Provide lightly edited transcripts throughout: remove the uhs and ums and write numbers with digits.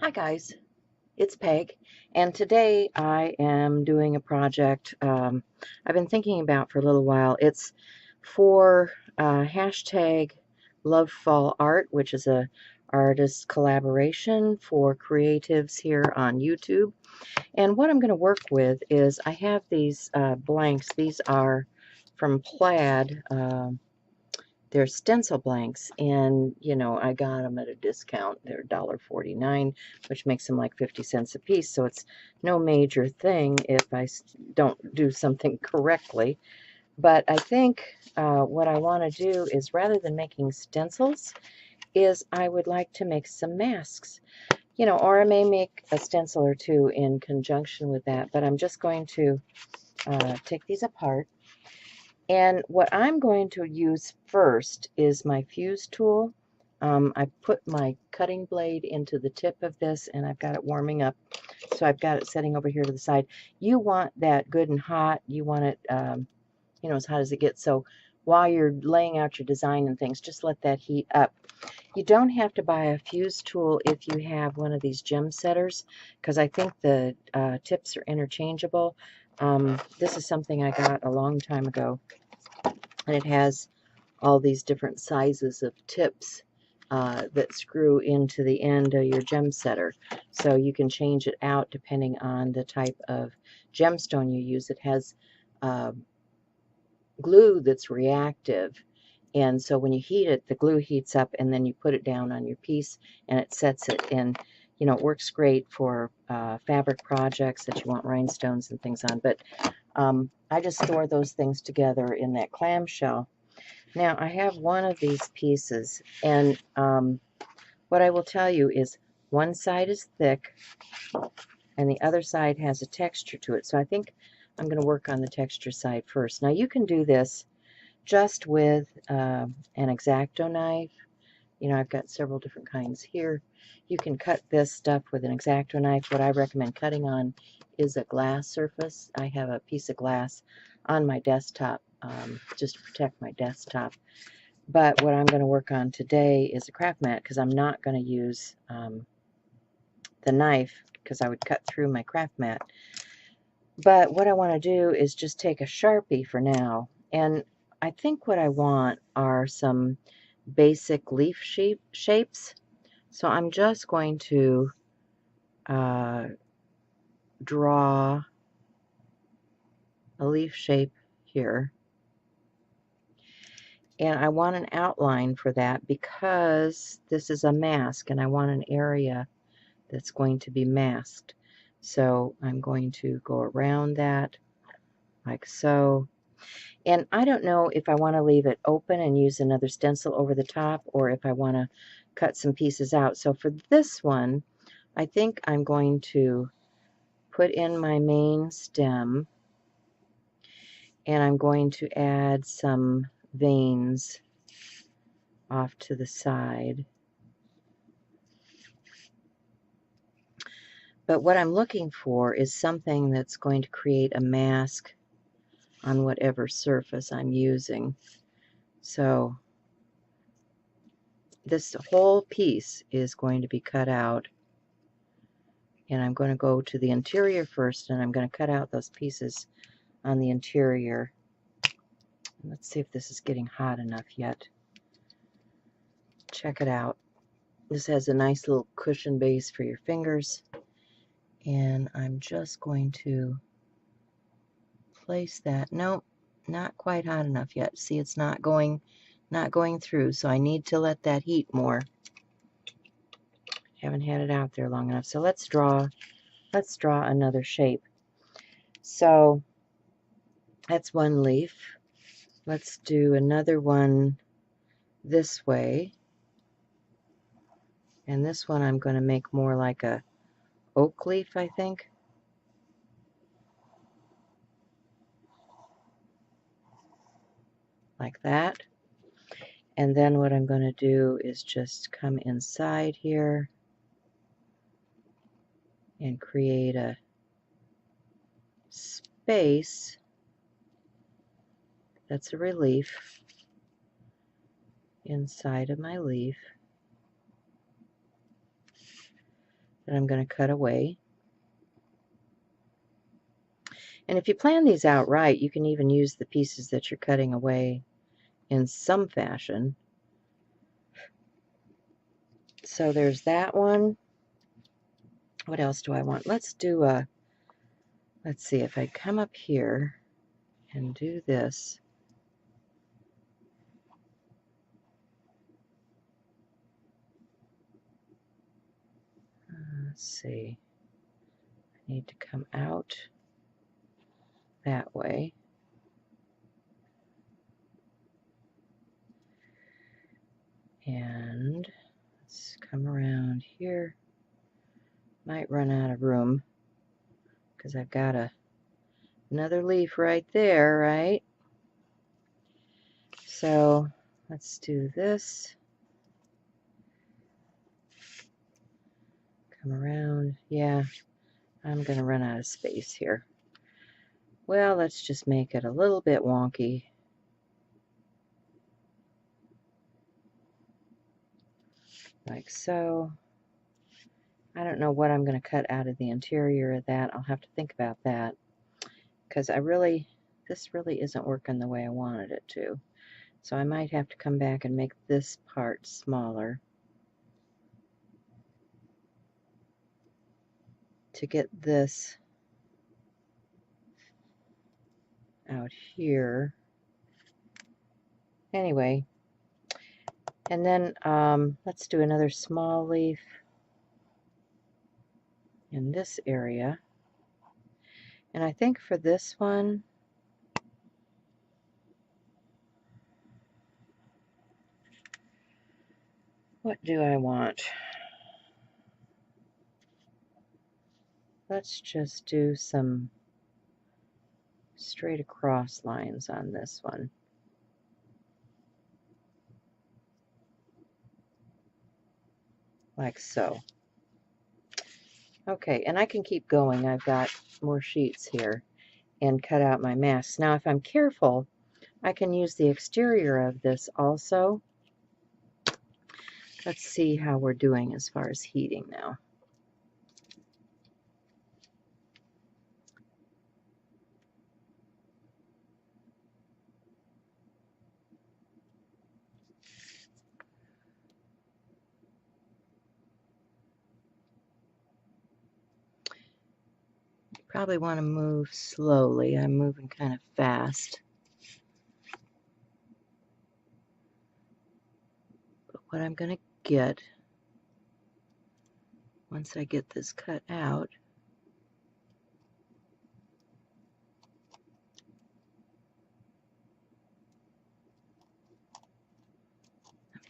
Hi guys, it's Peg, and today I am doing a project I've been thinking about for a little while. It's for hashtag Love Fall Art, which is a artist collaboration for creatives here on YouTube. And what I'm going to work with is I have these blanks. These are from Plaid. They're stencil blanks, and I got them at a discount. They're $1.49, which makes them like 50 cents a piece, so it's no major thing if I don't do something correctly. But I think what I want to do is, rather than making stencils, is I would like to make some masks. Or I may make a stencil or two in conjunction with that, but I'm just going to take these apart. And what I'm going to use first is my fuse tool. I put my cutting blade into the tip of this, and I've got it warming up. So I've got it setting over here to the side. You want that good and hot. You want it, as hot as it gets. So while you're laying out your design and things, just let that heat up. You don't have to buy a fuse tool if you have one of these gem setters, because I think the tips are interchangeable. This is something I got a long time ago, and it has all these different sizes of tips that screw into the end of your gem setter. So you can change it out depending on the type of gemstone you use. It has glue that's reactive. And so when you heat it, the glue heats up, and then you put it down on your piece, and it sets it in. It works great for fabric projects that you want rhinestones and things on. But I just store those things together in that clamshell. Now, I have one of these pieces, and what I will tell you is one side is thick, and the other side has a texture to it. So I think I'm going to work on the texture side first. Now, you can do this just with an X-Acto knife. I've got several different kinds here. You can cut this stuff with an X-Acto knife. What I recommend cutting on is a glass surface. I have a piece of glass on my desktop just to protect my desktop. But what I'm going to work on today is a craft mat, because I'm not going to use the knife, because I would cut through my craft mat. But what I want to do is just take a Sharpie for now, and I think what I want are some basic leaf shapes. So I'm just going to draw a leaf shape here. And I want an outline for that because this is a mask, and I want an area that's going to be masked. So I'm going to go around that like so. And I don't know if I want to leave it open and use another stencil over the top, or if I want to cut some pieces out. So for this one, I think I'm going to put in my main stem, and I'm going to add some veins off to the side. But what I'm looking for is something that's going to create a mask on whatever surface I'm using. So this whole piece is going to be cut out, and I'm going to go to the interior first, and I'm going to cut out those pieces on the interior. Let's see if this is getting hot enough yet. Check it out. This has a nice little cushion base for your fingers, and I'm just going to place that. Nope, not quite hot enough yet. See, it's not going through, so I need to let that heat more. Haven't had it out there long enough. So let's draw another shape. So that's one leaf. Let's do another one this way. And this one I'm going to make more like a oak leaf, I think. Like that. And then what I'm going to do is just come inside here and create a space that's a relief inside of my leaf. that I'm going to cut away. And if you plan these out right, you can even use the pieces that you're cutting away in some fashion. So there's that one. What else do I want? Let's do a, let's see, if I come up here and do this. Let's see. I need to come out that way. And let's come around here. Might run out of room because I've got another leaf right there, right? So let's do this. Come around. Yeah, I'm going to run out of space here. Well, let's just make it a little bit wonky. Like so. I don't know what I'm going to cut out of the interior of that. I'll have to think about that. Because this really isn't working the way I wanted it to. So I might have to come back and make this part smaller to get this out here. Anyway, and then let's do another small leaf in this area. And I think for this one, what do I want? Let's just do some straight across lines on this one. Like so. Okay, and I can keep going. I've got more sheets here and cut out my masks. Now, if I'm careful, I can use the exterior of this also. Let's see how we're doing as far as heating now. Probably want to move slowly. I'm moving kind of fast. But what I'm going to get, once I get this cut out,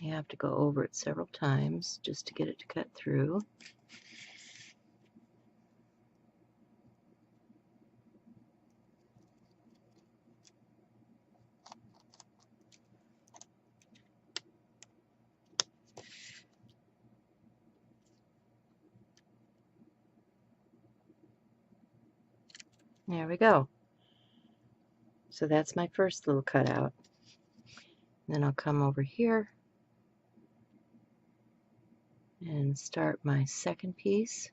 I have to go over it several times just to get it to cut through. There we go. So that's my first little cutout. Then I'll come over here and start my second piece.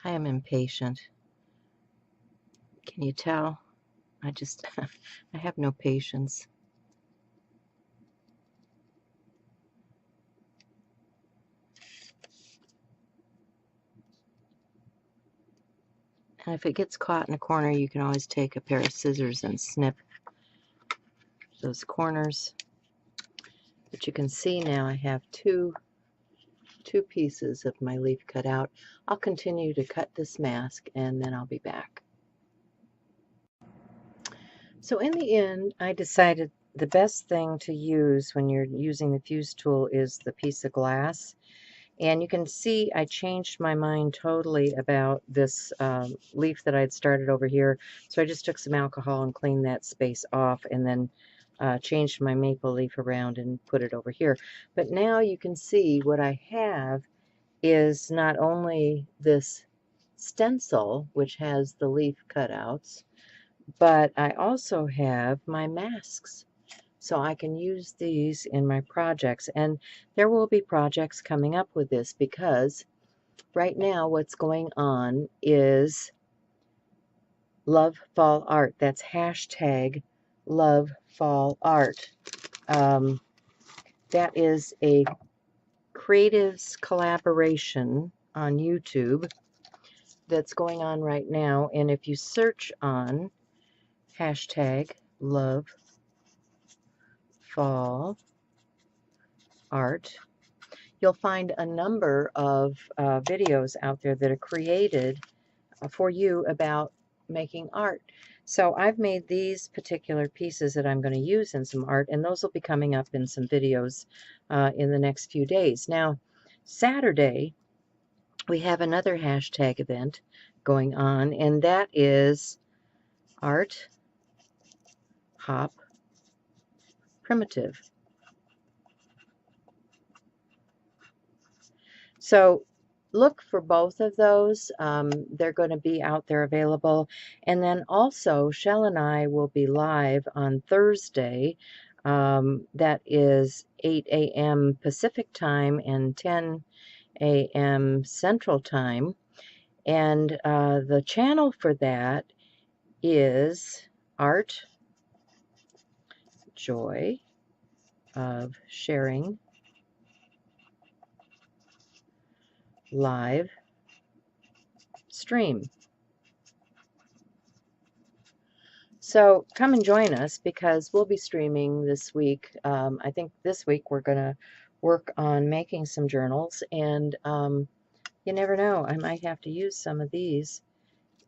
I am impatient. Can you tell? I just, I have no patience. And if it gets caught in a corner, you can always take a pair of scissors and snip those corners. But you can see now I have two pieces of my leaf cut out. I'll continue to cut this mask and then I'll be back. So in the end, I decided the best thing to use when you're using the fuse tool is the piece of glass. And you can see I changed my mind totally about this leaf that I'd started over here. So I just took some alcohol and cleaned that space off, and then changed my maple leaf around and put it over here. But now you can see what I have is not only this stencil, which has the leaf cutouts, but I also have my masks. So I can use these in my projects, and there will be projects coming up with this, because right now what's going on is Love Fall Art. That's hashtag Love Fall Art. That is a creatives collaboration on YouTube that's going on right now, and if you search on hashtag Love Fall Art, you'll find a number of videos out there that are created for you about making art. So I've made these particular pieces that I'm going to use in some art, and those will be coming up in some videos in the next few days. Now, Saturday, we have another hashtag event going on, and that is Art Hop Primitive. So look for both of those. They're going to be out there available. And then also, Shell and I will be live on Thursday. That is 8 a.m. Pacific time and 10 a.m. Central time. And the channel for that is Art Joy of Sharing Live Stream. So come and join us, because we'll be streaming this week. I think this week we're going to work on making some journals, and you never know, I might have to use some of these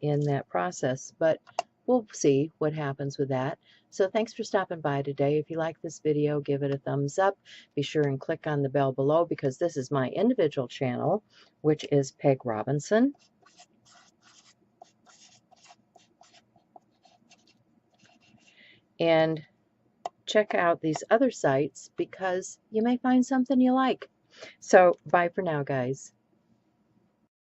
in that process, but we'll see what happens with that. So thanks for stopping by today. If you like this video, give it a thumbs up. Be sure and click on the bell below, because this is my individual channel, which is Peg Robinson. And check out these other sites, because you may find something you like. So bye for now, guys.